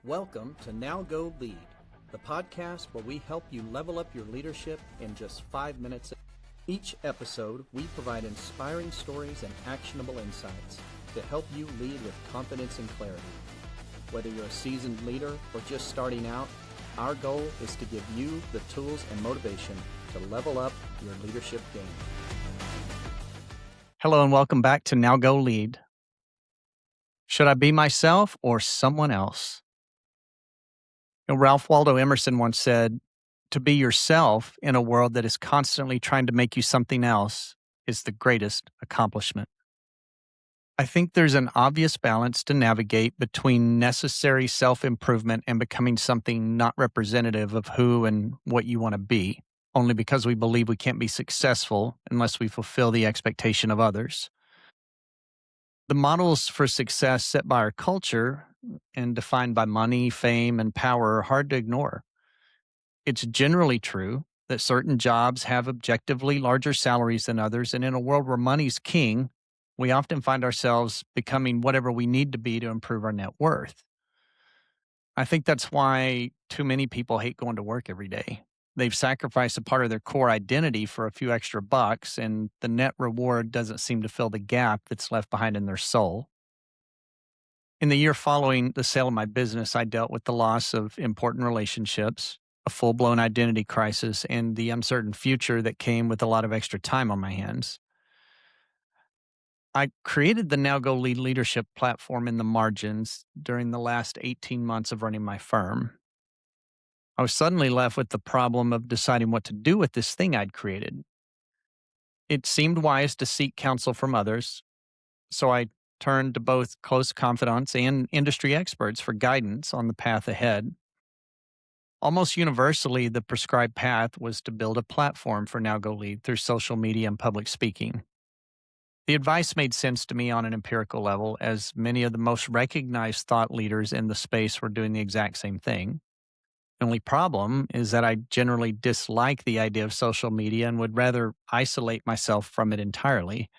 Welcome to Now Go Lead, the podcast where we help you level up your leadership in just 5 minutes. Each episode, we provide inspiring stories and actionable insights to help you lead with confidence and clarity. Whether you're a seasoned leader or just starting out, our goal is to give you the tools and motivation to level up your leadership game. Hello and welcome back to Now Go Lead. Should I be myself or someone else? Ralph Waldo Emerson once said, "To be yourself in a world that is constantly trying to make you something else is the greatest accomplishment." I think there's an obvious balance to navigate between necessary self-improvement and becoming something not representative of who and what you want to be, only because we believe we can't be successful unless we fulfill the expectation of others. The models for success set by our culture and defined by money, fame, and power are hard to ignore. It's generally true that certain jobs have objectively larger salaries than others, and in a world where money's king, we often find ourselves becoming whatever we need to be to improve our net worth. I think that's why too many people hate going to work every day. They've sacrificed a part of their core identity for a few extra bucks, and the net reward doesn't seem to fill the gap that's left behind in their soul. In the year following the sale of my business, I dealt with the loss of important relationships, a full blown identity crisis, and the uncertain future that came with a lot of extra time on my hands. I created the Now Go Lead leadership platform in the margins during the last 18 months of running my firm. I was suddenly left with the problem of deciding what to do with this thing I'd created. It seemed wise to seek counsel from others, so I turned to both close confidants and industry experts for guidance on the path ahead. Almost universally, the prescribed path was to build a platform for Now Go Lead through social media and public speaking. The advice made sense to me on an empirical level, as many of the most recognized thought leaders in the space were doing the exact same thing. The only problem is that I generally dislike the idea of social media and would rather isolate myself from it entirely.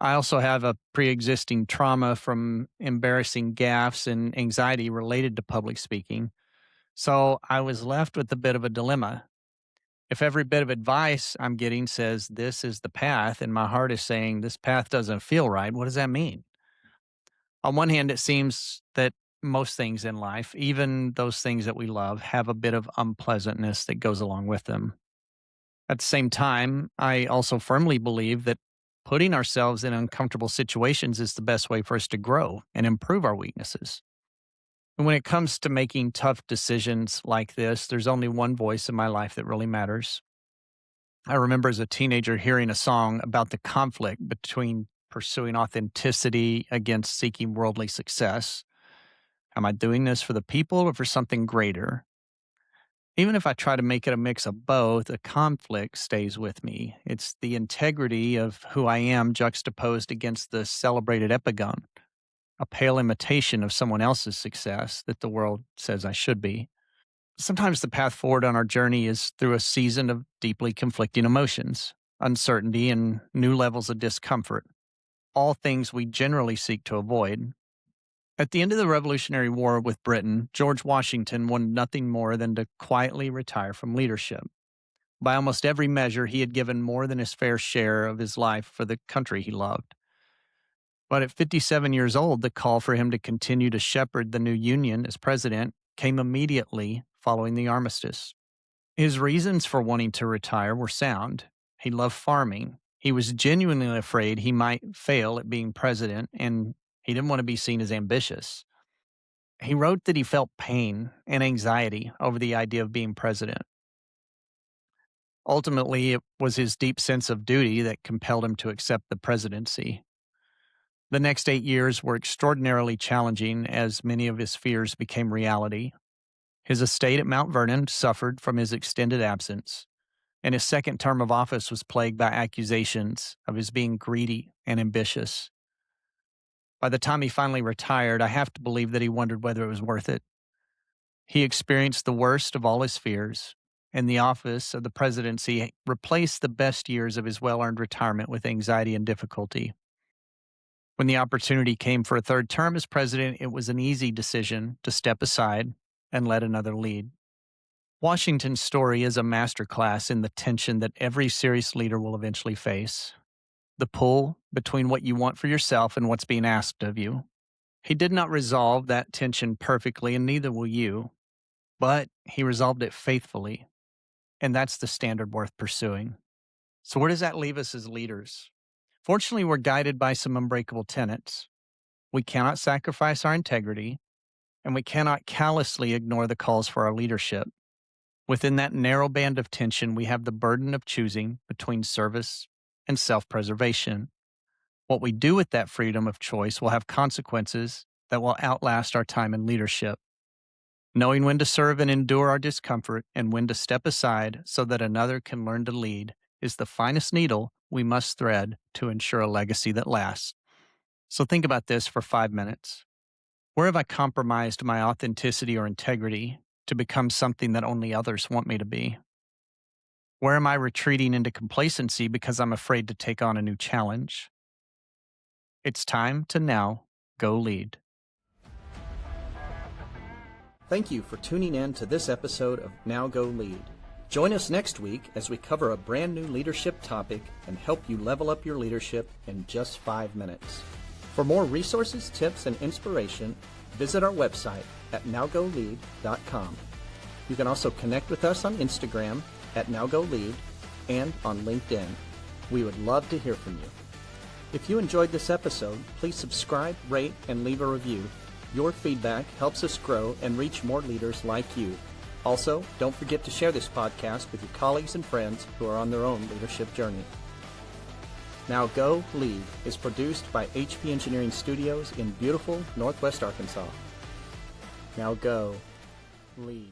I also have a pre-existing trauma from embarrassing gaffes and anxiety related to public speaking. So I was left with a bit of a dilemma. If every bit of advice I'm getting says this is the path, and my heart is saying this path doesn't feel right, what does that mean? On one hand, it seems that most things in life, even those things that we love, have a bit of unpleasantness that goes along with them. At the same time, I also firmly believe that putting ourselves in uncomfortable situations is the best way for us to grow and improve our weaknesses. And when it comes to making tough decisions like this, there's only one voice in my life that really matters. I remember as a teenager hearing a song about the conflict between pursuing authenticity against seeking worldly success. Am I doing this for the people or for something greater? Even if I try to make it a mix of both, a conflict stays with me. It's the integrity of who I am juxtaposed against the celebrated epigone, a pale imitation of someone else's success that the world says I should be. Sometimes the path forward on our journey is through a season of deeply conflicting emotions, uncertainty, and new levels of discomfort, all things we generally seek to avoid. At the end of the Revolutionary War with Britain, George Washington wanted nothing more than to quietly retire from leadership. By almost every measure, he had given more than his fair share of his life for the country he loved. But at 57 years old, the call for him to continue to shepherd the new Union as president came immediately following the armistice. His reasons for wanting to retire were sound. He loved farming. He was genuinely afraid he might fail at being president, and he didn't want to be seen as ambitious. He wrote that he felt pain and anxiety over the idea of being president. Ultimately, it was his deep sense of duty that compelled him to accept the presidency. The next 8 years were extraordinarily challenging as many of his fears became reality. His estate at Mount Vernon suffered from his extended absence, and his second term of office was plagued by accusations of his being greedy and ambitious. By the time he finally retired, I have to believe that he wondered whether it was worth it. He experienced the worst of all his fears, and the office of the presidency replaced the best years of his well-earned retirement with anxiety and difficulty. When the opportunity came for a third term as president, it was an easy decision to step aside and let another lead. Washington's story is a masterclass in the tension that every serious leader will eventually face, the pull between what you want for yourself and what's being asked of you. He did not resolve that tension perfectly, and neither will you, but he resolved it faithfully, and that's the standard worth pursuing. So, where does that leave us as leaders? Fortunately, we're guided by some unbreakable tenets. We cannot sacrifice our integrity, and we cannot callously ignore the calls for our leadership. Within that narrow band of tension, we have the burden of choosing between service and self preservation. What we do with that freedom of choice will have consequences that will outlast our time in leadership. Knowing when to serve and endure our discomfort and when to step aside so that another can learn to lead is the finest needle we must thread to ensure a legacy that lasts. So think about this for 5 minutes. Where have I compromised my authenticity or integrity to become something that only others want me to be? Where am I retreating into complacency because I'm afraid to take on a new challenge? It's time to now go lead. Thank you for tuning in to this episode of Now Go Lead. Join us next week as we cover a brand new leadership topic and help you level up your leadership in just 5 minutes. For more resources, tips, and inspiration, visit our website at nowgolead.com. You can also connect with us on Instagram at nowgolead and on LinkedIn. We would love to hear from you. If you enjoyed this episode, please subscribe, rate, and leave a review. Your feedback helps us grow and reach more leaders like you. Also, don't forget to share this podcast with your colleagues and friends who are on their own leadership journey. Now Go Lead is produced by HP Engineering Studios in beautiful Northwest Arkansas. Now go lead.